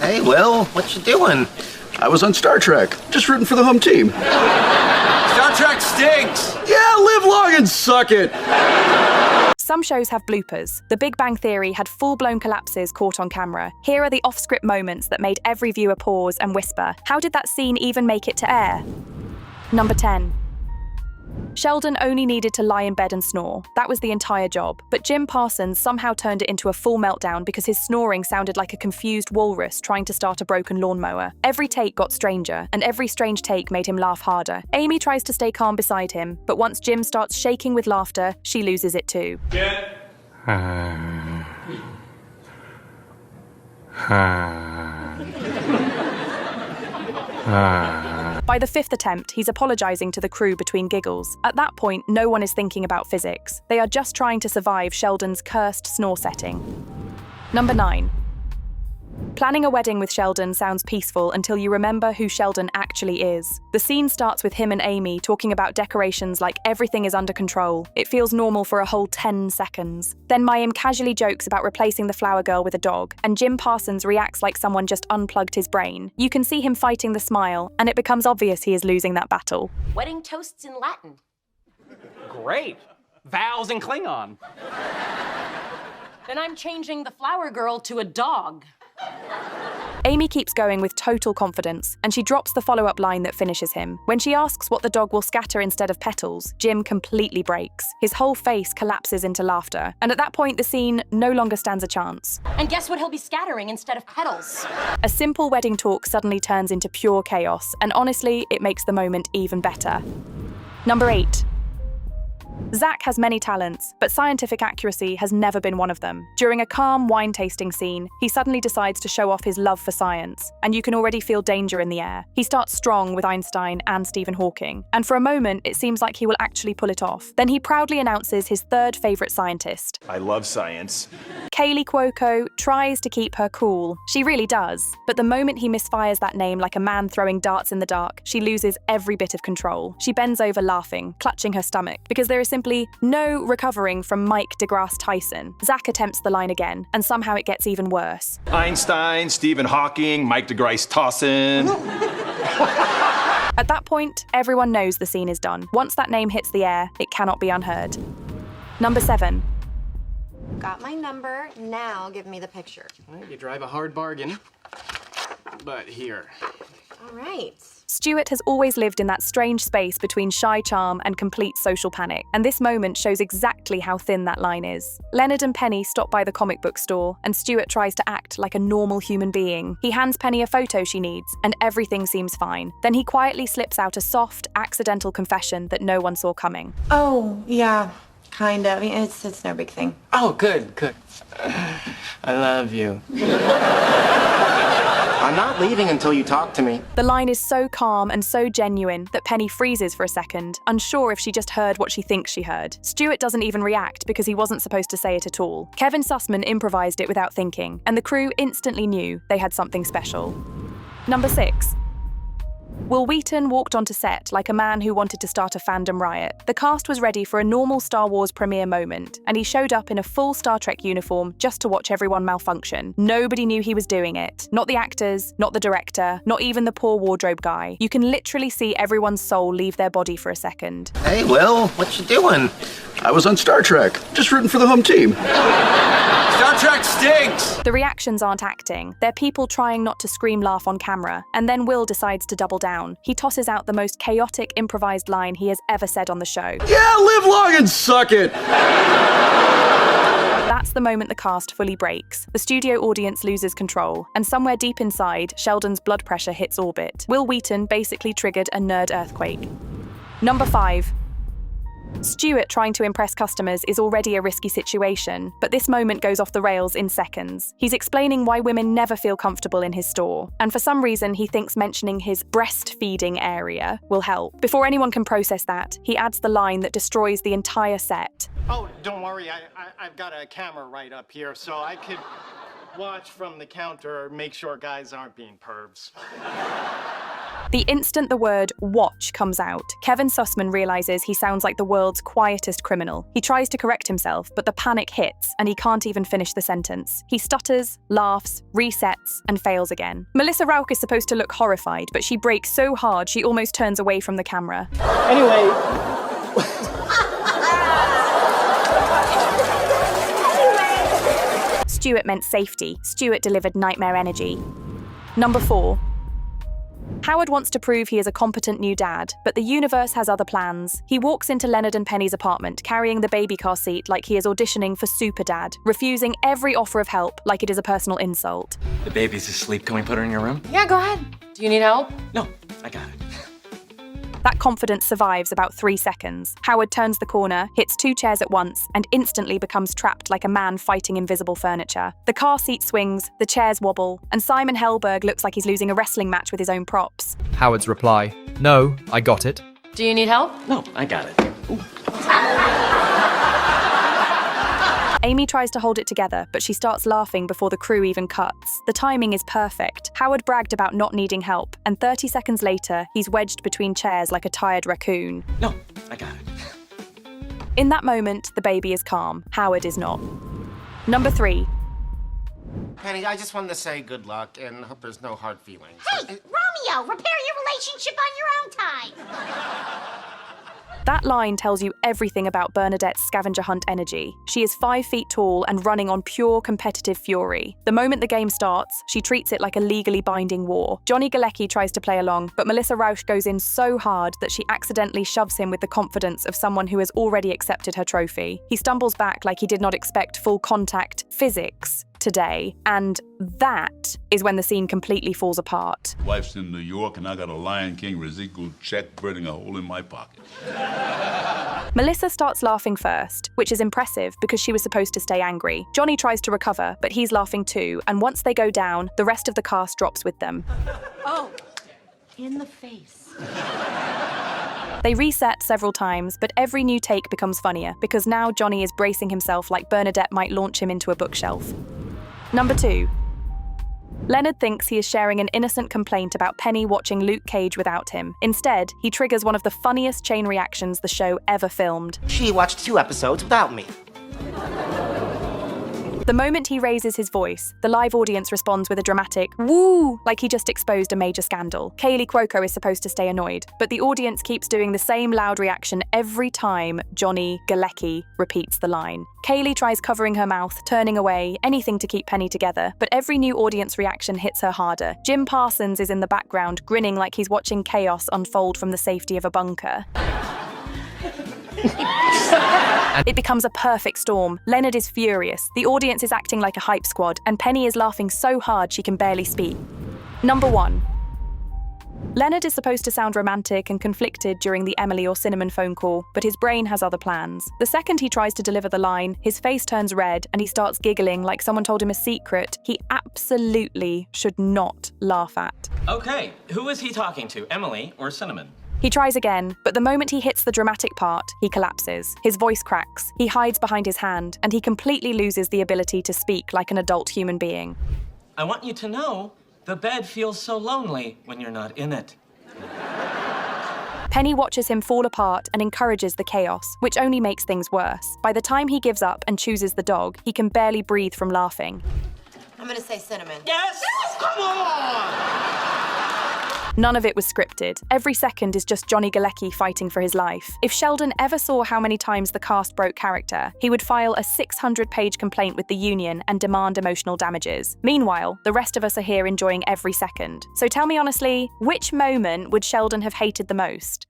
Hey, Will, what you doing? I was on Star Trek, just rooting for the home team. Star Trek stinks! Yeah, live long and suck it! Some shows have bloopers. The Big Bang Theory had full-blown collapses caught on camera. Here are the off-script moments that made every viewer pause and whisper, how did that scene even make it to air? Number 10. Sheldon only needed to lie in bed and snore. That was the entire job. But Jim Parsons somehow turned it into a full meltdown because his snoring sounded like a confused walrus trying to start a broken lawnmower. Every take got stranger, and every strange take made him laugh harder. Amy tries to stay calm beside him, but once Jim starts shaking with laughter, she loses it too. By the fifth attempt, he's apologizing to the crew between giggles. At that point, no one is thinking about physics. They are just trying to survive Sheldon's cursed snore setting. Number 9. Planning a wedding with Sheldon sounds peaceful until you remember who Sheldon actually is. The scene starts with him and Amy talking about decorations like everything is under control. It feels normal for a whole 10 seconds. Then Mayim casually jokes about replacing the flower girl with a dog, and Jim Parsons reacts like someone just unplugged his brain. You can see him fighting the smile, and it becomes obvious he is losing that battle. Wedding toasts in Latin. Great. Vows in Klingon. Then I'm changing the flower girl to a dog. Amy keeps going with total confidence, and she drops the follow-up line that finishes him. When she asks what the dog will scatter instead of petals, Jim completely breaks. His whole face collapses into laughter, and at that point the scene no longer stands a chance. And guess what he'll be scattering instead of petals? A simple wedding talk suddenly turns into pure chaos, and honestly, it makes the moment even better. Number 8. Zach has many talents, but scientific accuracy has never been one of them. During a calm wine tasting scene, he suddenly decides to show off his love for science, and you can already feel danger in the air. He starts strong with Einstein and Stephen Hawking, and for a moment it seems like he will actually pull it off. Then he proudly announces his third favorite scientist. I love science. Kaylee Cuoco tries to keep her cool. She really does. But the moment he misfires that name like a man throwing darts in the dark, she loses every bit of control. She bends over laughing, clutching her stomach, because there is simply no recovering from Mike deGrasse Tyson. Zach attempts the line again, and somehow it gets even worse. Einstein, Stephen Hawking, Mike deGrasse Tyson. At that point, everyone knows the scene is done. Once that name hits the air, it cannot be unheard. Number 7. Got my number, now give me the picture. Well, you drive a hard bargain, but here. All right. Stuart has always lived in that strange space between shy charm and complete social panic, and this moment shows exactly how thin that line is. Leonard and Penny stop by the comic book store, and Stuart tries to act like a normal human being. He hands Penny a photo she needs, and everything seems fine. Then he quietly slips out a soft, accidental confession that no one saw coming. Oh, yeah, kind of. It's no big thing. Oh, good, good. I love you. I'm not leaving until you talk to me. The line is so calm and so genuine that Penny freezes for a second, unsure if she just heard what she thinks she heard. Stuart doesn't even react because he wasn't supposed to say it at all. Kevin Sussman improvised it without thinking, and the crew instantly knew they had something special. Number 6. Will Wheaton walked onto set like a man who wanted to start a fandom riot. The cast was ready for a normal Star Wars premiere moment, and he showed up in a full Star Trek uniform just to watch everyone malfunction. Nobody knew he was doing it. Not the actors, not the director, not even the poor wardrobe guy. You can literally see everyone's soul leave their body for a second. Hey, Will, what you doing? I was on Star Trek, just rooting for the home team. Star Trek stinks! The reactions aren't acting. They're people trying not to scream laugh on camera, and then Will decides to double down. He tosses out the most chaotic improvised line he has ever said on the show. Yeah, live long and suck it! That's the moment the cast fully breaks. The studio audience loses control, and somewhere deep inside, Sheldon's blood pressure hits orbit. Will Wheaton basically triggered a nerd earthquake. Number 5. Stuart trying to impress customers is already a risky situation, but this moment goes off the rails in seconds. He's explaining why women never feel comfortable in his store, and for some reason he thinks mentioning his breastfeeding area will help. Before anyone can process that, he adds the line that destroys the entire set. Oh, don't worry, I've got a camera right up here, so I could watch from the counter, make sure guys aren't being pervs. The instant the word watch comes out, Kevin Sussman realizes he sounds like the world's quietest criminal. He tries to correct himself, but the panic hits and he can't even finish the sentence. He stutters, laughs, resets, and fails again. Melissa Rauch is supposed to look horrified, but she breaks so hard she almost turns away from the camera. Anyway, Stuart meant safety. Stuart delivered nightmare energy. Number 4. Howard wants to prove he is a competent new dad, but the universe has other plans. He walks into Leonard and Penny's apartment, carrying the baby car seat like he is auditioning for Super Dad, refusing every offer of help like it is a personal insult. The baby's asleep. Can we put her in your room? Yeah, go ahead. Do you need help? No, I got it. That confidence survives about 3 seconds. Howard turns the corner, hits 2 chairs at once, and instantly becomes trapped like a man fighting invisible furniture. The car seat swings, the chairs wobble, and Simon Helberg looks like he's losing a wrestling match with his own props. Howard's reply, "No, I got it." Do you need help? No, I got it. Ooh. Amy tries to hold it together, but she starts laughing before the crew even cuts. The timing is perfect. Howard bragged about not needing help, and 30 seconds later, he's wedged between chairs like a tired raccoon. No, I got it. In that moment, the baby is calm. Howard is not. Number 3. Penny, I just wanted to say good luck and hope there's no hard feelings. Hey, Romeo, repair your relationship on your own time. That line tells you everything about Bernadette's scavenger hunt energy. She is 5 feet tall and running on pure competitive fury. The moment the game starts, she treats it like a legally binding war. Johnny Galecki tries to play along, but Melissa Rauch goes in so hard that she accidentally shoves him with the confidence of someone who has already accepted her trophy. He stumbles back like he did not expect full contact physics today, and that is when the scene completely falls apart. Wife's in New York and I got a Lion King residual check burning a hole in my pocket. Melissa starts laughing first, which is impressive because she was supposed to stay angry. Johnny tries to recover, but he's laughing too, and once they go down, the rest of the cast drops with them. Oh, in the face. They reset several times, but every new take becomes funnier because now Johnny is bracing himself like Bernadette might launch him into a bookshelf. Number 2. Leonard thinks he is sharing an innocent complaint about Penny watching Luke Cage without him. Instead, he triggers one of the funniest chain reactions the show ever filmed. She watched 2 episodes without me. The moment he raises his voice, the live audience responds with a dramatic woo, like he just exposed a major scandal. Kaylee Cuoco is supposed to stay annoyed, but the audience keeps doing the same loud reaction every time Johnny Galecki repeats the line. Kaylee tries covering her mouth, turning away, anything to keep Penny together, but every new audience reaction hits her harder. Jim Parsons is in the background, grinning like he's watching chaos unfold from the safety of a bunker. It becomes a perfect storm. Leonard is furious, the audience is acting like a hype squad, and Penny is laughing so hard she can barely speak. Number 1. Leonard is supposed to sound romantic and conflicted during the Emily or Cinnamon phone call, but his brain has other plans. The second he tries to deliver the line, his face turns red and he starts giggling like someone told him a secret he absolutely should not laugh at. Okay, who is he talking to, Emily or Cinnamon? He tries again, but the moment he hits the dramatic part, he collapses. His voice cracks, he hides behind his hand, and he completely loses the ability to speak like an adult human being. I want you to know, the bed feels so lonely when you're not in it. Penny watches him fall apart and encourages the chaos, which only makes things worse. By the time he gives up and chooses the dog, he can barely breathe from laughing. I'm gonna say Cinnamon. Yes! Come on! None of it was scripted. Every second is just Johnny Galecki fighting for his life. If Sheldon ever saw how many times the cast broke character, he would file a 600-page complaint with the union and demand emotional damages. Meanwhile, the rest of us are here enjoying every second. So tell me honestly, which moment would Sheldon have hated the most?